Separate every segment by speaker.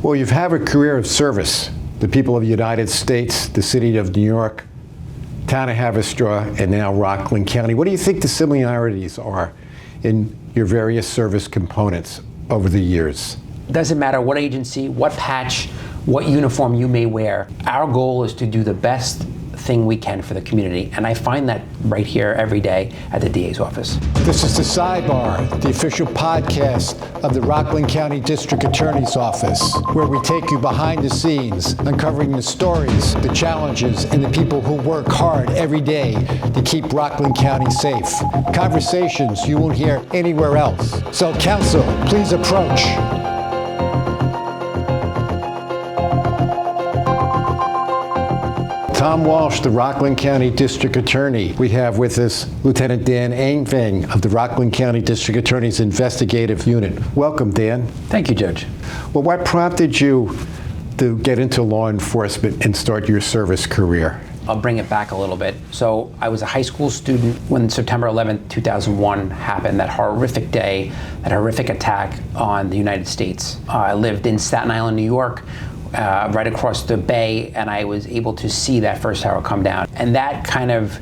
Speaker 1: Well, you've had a career of service. The people of the United States, the city of New York, town of Haverstraw, and now Rockland County. What do you think the similarities are in your various service components over the years?
Speaker 2: Doesn't matter what agency, what patch, what uniform you may wear. Our goal is to do the best thing we can for the community, and I find that right here every day at the DA's office.
Speaker 1: This is the Sidebar, the official podcast of the Rockland County District Attorney's Office, where we take you behind the scenes, uncovering the stories, the challenges, and the people who work hard every day to keep Rockland County safe. Conversations you won't hear anywhere else. So, counsel, please approach. Tom Walsh, the Rockland County District Attorney. We have with us Lieutenant Dan Anfang of the Rockland County District Attorney's Investigative Unit. Welcome, Dan.
Speaker 2: Thank you, Judge.
Speaker 1: Well, what prompted you to get into law enforcement and start your service career?
Speaker 2: I'll bring it back a little bit. So I was a high school student when September 11th, 2001 happened, that horrific day, that horrific attack on the United States. I lived in Staten Island, New York, right across the bay, and I was able to see that first tower come down. And that kind of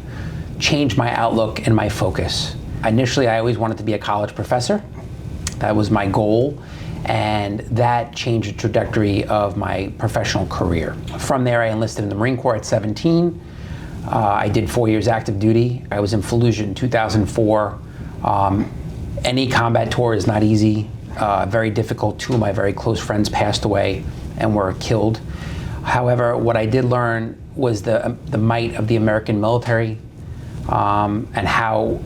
Speaker 2: changed my outlook and my focus. Initially, I always wanted to be a college professor. That was my goal, and that changed the trajectory of my professional career. From there, I enlisted in the Marine Corps at 17. I did 4 years active duty. I was in Fallujah in 2004. Any combat tour is not easy, very difficult. Two of my very close friends passed away and were killed. However, what I did learn was the might of the American military, and how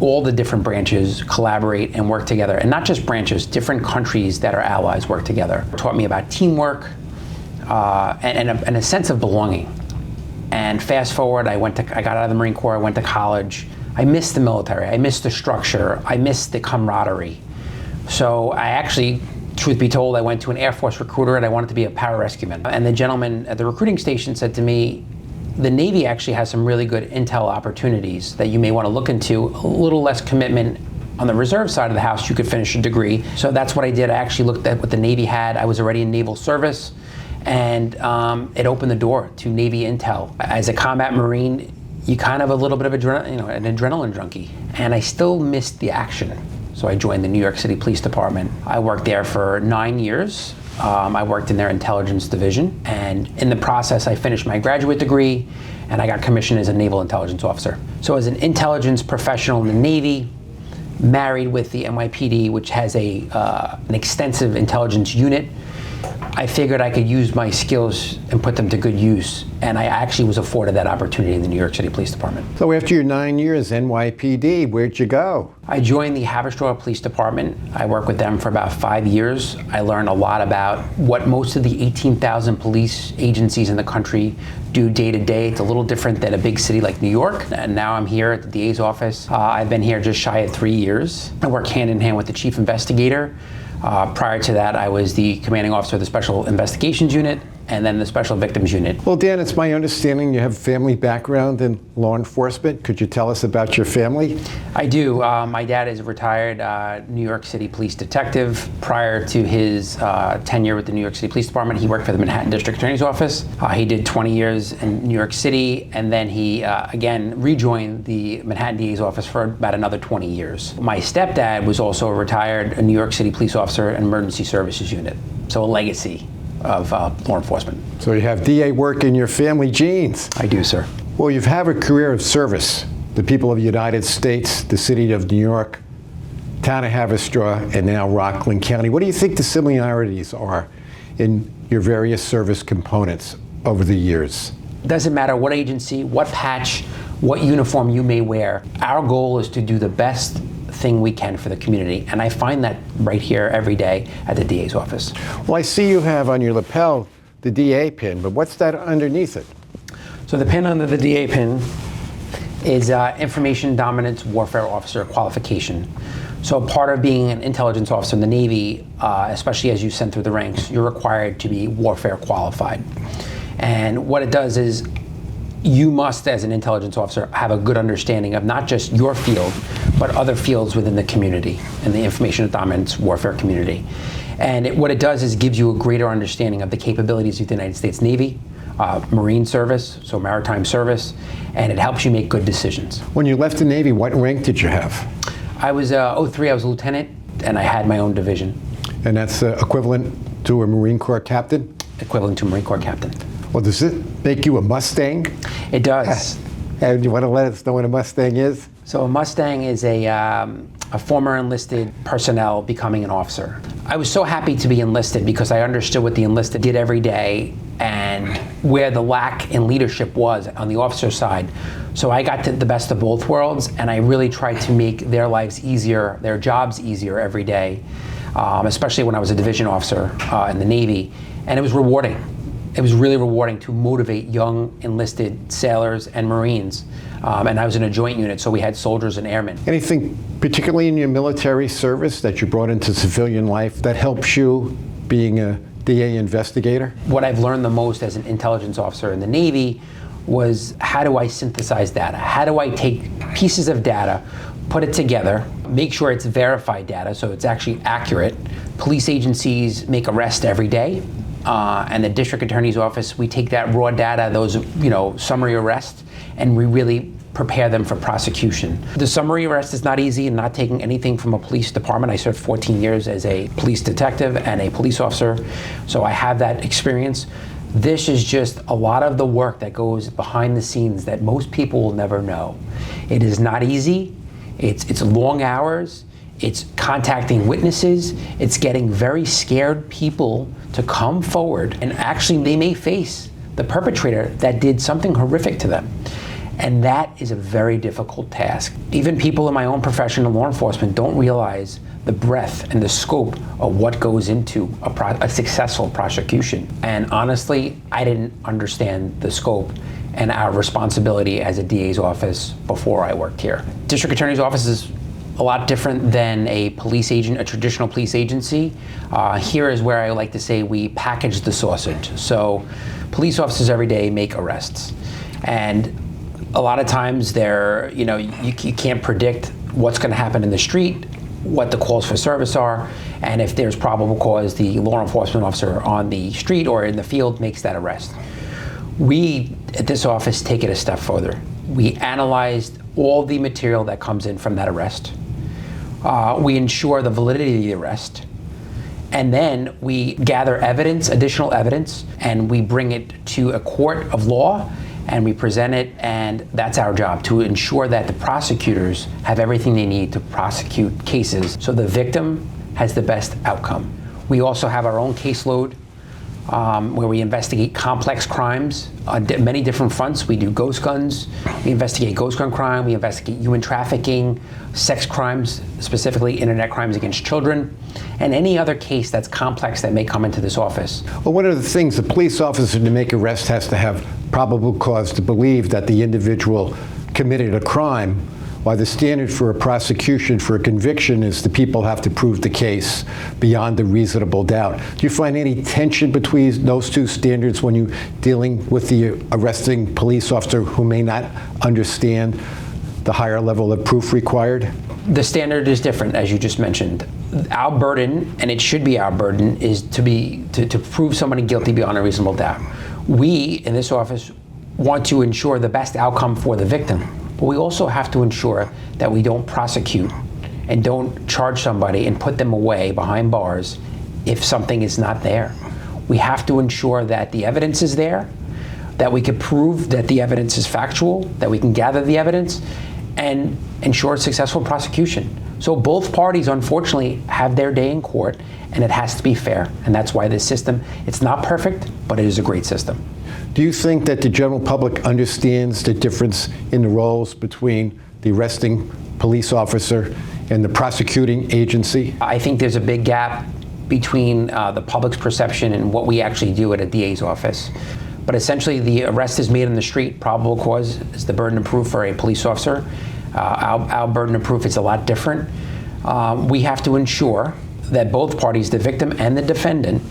Speaker 2: all the different branches collaborate and work together. And not just branches, different countries that are allies work together. It taught me about teamwork and a sense of belonging. And fast forward, I got out of the Marine Corps, I went to college. I missed the military, I missed the structure, I missed the camaraderie. So I actually, truth be told, I went to an Air Force recruiter and I wanted to be a pararescueman. And the gentleman at the recruiting station said to me, the Navy actually has some really good intel opportunities that you may want to look into. A little less commitment on the reserve side of the house, you could finish a degree. So that's what I did. I actually looked at what the Navy had. I was already in naval service, and it opened the door to Navy intel. As a combat Marine, you kind of a little bit of an adrenaline junkie. And I still missed the action. So I joined the New York City Police Department. I worked there for 9 years. I worked in their intelligence division, and in the process I finished my graduate degree and I got commissioned as a naval intelligence officer. So as an intelligence professional in the Navy, married with the NYPD, which has an extensive intelligence unit, I figured I could use my skills and put them to good use, and I actually was afforded that opportunity in the New York City Police Department.
Speaker 1: So after your 9 years NYPD, where'd you go?
Speaker 2: I joined the Haverstraw Police Department. I worked with them for about 5 years. I learned a lot about what most of the 18,000 police agencies in the country do day to day. It's a little different than a big city like New York. And now I'm here at the DA's office. I've been here just shy of 3 years. I work hand in hand with the chief investigator. Prior to that, I was the commanding officer of the Special Investigations Unit and then the Special Victims Unit. Well,
Speaker 1: Dan, it's my understanding you have a family background in law enforcement. Could you tell us about your family?
Speaker 2: I do. My dad is a retired New York City police detective. Prior to his tenure with the New York City Police Department, he worked for the Manhattan District Attorney's Office. He did 20 years in New York City, and then he again rejoined the Manhattan DA's office for about another 20 years. My stepdad was also a retired New York City police officer in Emergency Services Unit, so a legacy of law enforcement.
Speaker 1: So you have DA work in your family genes.
Speaker 2: I do, sir.
Speaker 1: Well, you've had a career of service. The people of the United States, the city of New York, town of Haverstraw, and now Rockland County. What do you think the similarities are in your various service components over the years?
Speaker 2: Doesn't matter what agency, what patch, what uniform you may wear. Our goal is to do the best thing we can for the community, and I find that right here every day at the DA's office.
Speaker 1: Well, I see you have on your lapel the DA pin, but what's that underneath it?
Speaker 2: So the pin under the DA pin is Information Dominance Warfare Officer qualification. So part of being an intelligence officer in the Navy, especially as you send through the ranks, you're required to be warfare qualified. And what it does is you must, as an intelligence officer, have a good understanding of not just your field, but other fields within the community, and the information dominance warfare community. And what it does is gives you a greater understanding of the capabilities of the United States Navy, Marine service, so maritime service, and it helps you make good decisions.
Speaker 1: When you left the Navy, what rank did you have?
Speaker 2: I was 03, I was a lieutenant, and I had my own division.
Speaker 1: And that's equivalent to a Marine Corps captain?
Speaker 2: Equivalent to a Marine Corps captain.
Speaker 1: Well, does it make you a Mustang?
Speaker 2: It does.
Speaker 1: And you want to let us know what a Mustang is?
Speaker 2: So a Mustang is a former enlisted personnel becoming an officer. I was so happy to be enlisted because I understood what the enlisted did every day and where the lack in leadership was on the officer side. So I got to the best of both worlds, and I really tried to make their lives easier, their jobs easier every day, especially when I was a division officer in the Navy, and it was rewarding. It was really rewarding to motivate young enlisted sailors and Marines. And I was in a joint unit, so we had soldiers and airmen.
Speaker 1: Anything particularly in your military service that you brought into civilian life that helps you being a DA investigator?
Speaker 2: What I've learned the most as an intelligence officer in the Navy was, how do I synthesize data? How do I take pieces of data, put it together, make sure it's verified data so it's actually accurate. Police agencies make arrests every day. And the district attorney's office, we take that raw data, those summary arrests, and we really prepare them for prosecution. The summary arrest is not easy, and not taking anything from a police department. I served 14 years as a police detective and a police officer, so I have that experience. This is just a lot of the work that goes behind the scenes that most people will never know. It is not easy. It's long hours. It's contacting witnesses. It's getting very scared people to come forward, and actually they may face the perpetrator that did something horrific to them. And that is a very difficult task. Even people in my own profession in law enforcement don't realize the breadth and the scope of what goes into a successful prosecution. And honestly, I didn't understand the scope and our responsibility as a DA's office before I worked here. District Attorney's office is a lot different than a police agent, a traditional police agency. Here is where I like to say we package the sausage. So police officers every day make arrests. And a lot of times you can't predict what's going to happen in the street, what the calls for service are, and if there's probable cause, the law enforcement officer on the street or in the field makes that arrest. We, at this office, take it a step further. We analyzed all the material that comes in from that arrest. We ensure the validity of the arrest, and then we gather evidence, additional evidence, and we bring it to a court of law, and we present it, and that's our job, to ensure that the prosecutors have everything they need to prosecute cases so the victim has the best outcome. We also have our own caseload where we investigate complex crimes on many different fronts. We do ghost guns, we investigate ghost gun crime, we investigate human trafficking, sex crimes, specifically internet crimes against children, and any other case that's complex that may come into this office.
Speaker 1: Well, one of the things, the police officer to make arrest has to have probable cause to believe that the individual committed a crime, while the standard for a prosecution, for a conviction, is the people have to prove the case beyond a reasonable doubt. Do you find any tension between those two standards when you're dealing with the arresting police officer who may not understand the higher level of proof required?
Speaker 2: The standard is different, as you just mentioned. Our burden, and it should be our burden, is to prove somebody guilty beyond a reasonable doubt. We, in this office, want to ensure the best outcome for the victim, but we also have to ensure that we don't prosecute and don't charge somebody and put them away behind bars if something is not there. We have to ensure that the evidence is there, that we can prove that the evidence is factual, that we can gather the evidence, and ensure successful prosecution. So both parties, unfortunately, have their day in court, and it has to be fair. And that's why this system, it's not perfect, but it is a great system.
Speaker 1: Do you think that the general public understands the difference in the roles between the arresting police officer and the prosecuting agency?
Speaker 2: I think there's a big gap between the public's perception and what we actually do at a DA's office. But essentially, the arrest is made on the street. Probable cause is the burden of proof for a police officer. Our burden of proof is a lot different. We have to ensure that both parties, the victim and the defendant,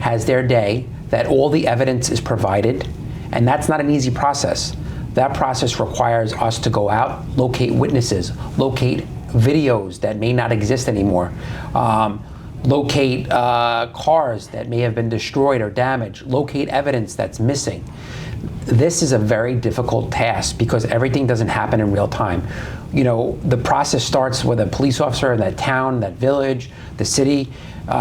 Speaker 2: has their day, that all the evidence is provided, and that's not an easy process. That process requires us to go out, locate witnesses, locate videos that may not exist anymore, locate cars that may have been destroyed or damaged, locate evidence that's missing. This is a very difficult task because everything doesn't happen in real time. You know, the process starts with a police officer in that town, that village, the city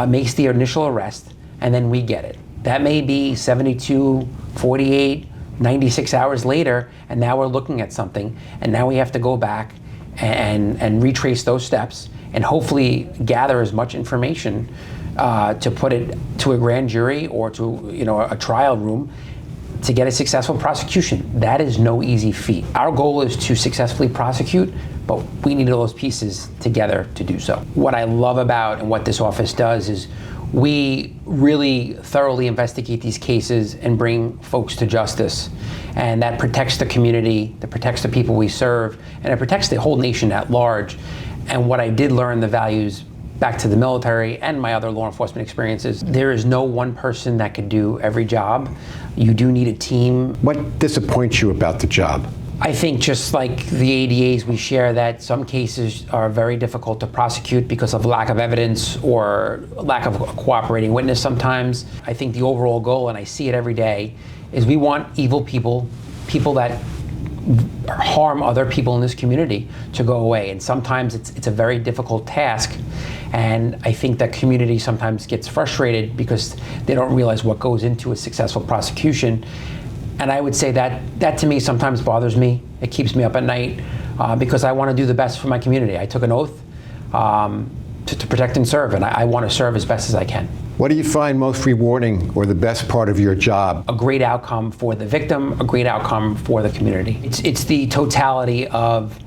Speaker 2: makes the initial arrest, and then we get it. That may be 72, 48, 96 hours later, and now we're looking at something, and now we have to go back and retrace those steps and hopefully gather as much information to put it to a grand jury or to, you know, a trial room to get a successful prosecution. That is no easy feat. Our goal is to successfully prosecute, but we need all those pieces together to do so. What I love about and what this office does is we really thoroughly investigate these cases and bring folks to justice. And that protects the community, that protects the people we serve, and it protects the whole nation at large. And what I did learn, the values back to the military and my other law enforcement experiences, there is no one person that could do every job. You do need a team.
Speaker 1: What disappoints you about the job?
Speaker 2: I think just like the ADAs, we share that some cases are very difficult to prosecute because of lack of evidence or lack of a cooperating witness sometimes. I think the overall goal, and I see it every day, is we want evil people, people that harm other people in this community, to go away. And sometimes it's a very difficult task. And I think that community sometimes gets frustrated because they don't realize what goes into a successful prosecution. And I would say that to me sometimes bothers me. It keeps me up at night because I want to do the best for my community. I took an oath to protect and serve, and I want to serve as best as I can.
Speaker 1: What do you find most rewarding or the best part of your job?
Speaker 2: A great outcome for the victim, a great outcome for the community. It's the totality of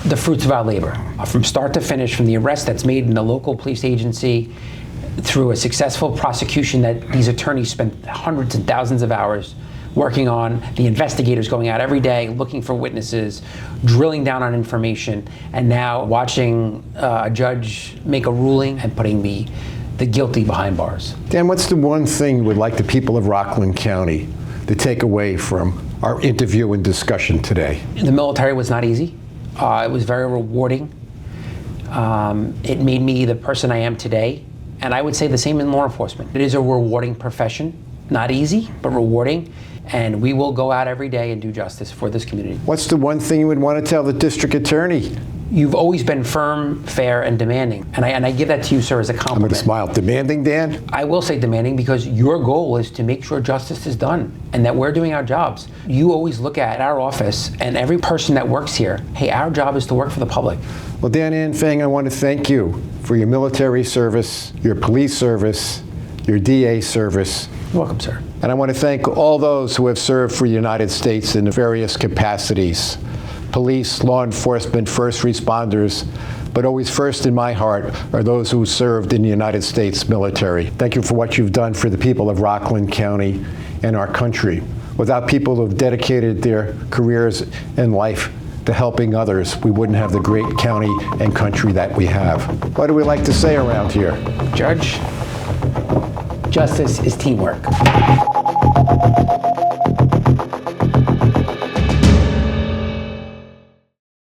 Speaker 2: the fruits of our labor, from start to finish, from the arrest that's made in the local police agency through a successful prosecution that these attorneys spent hundreds and thousands of hours working on, the investigators going out every day looking for witnesses, drilling down on information, and now watching a judge make a ruling and putting the guilty behind bars.
Speaker 1: Dan, what's the one thing you would like the people of Rockland County to take away from our interview and discussion today?
Speaker 2: The military was not easy. It was very rewarding. It made me the person I am today. And I would say the same in law enforcement. It is a rewarding profession. Not easy, but rewarding. And we will go out every day and do justice for this community.
Speaker 1: What's the one thing you would want to tell the district attorney?
Speaker 2: You've always been firm, fair, and demanding. And I give that to you, sir, as a compliment.
Speaker 1: I'm going to smile. Demanding, Dan?
Speaker 2: I will say demanding because your goal is to make sure justice is done and that we're doing our jobs. You always look at our office and every person that works here, hey, our job is to work for the public.
Speaker 1: Well, Dan Anfang, I want to thank you for your military service, your police service, your DA service.
Speaker 2: You're welcome, sir.
Speaker 1: And I want to thank all those who have served for the United States in various capacities. Police, law enforcement, first responders, but always first in my heart are those who served in the United States military. Thank you for what you've done for the people of Rockland County and our country. Without people who have dedicated their careers and life to helping others, we wouldn't have the great county and country that we have. What do we like to say around here?
Speaker 2: Judge, justice is teamwork.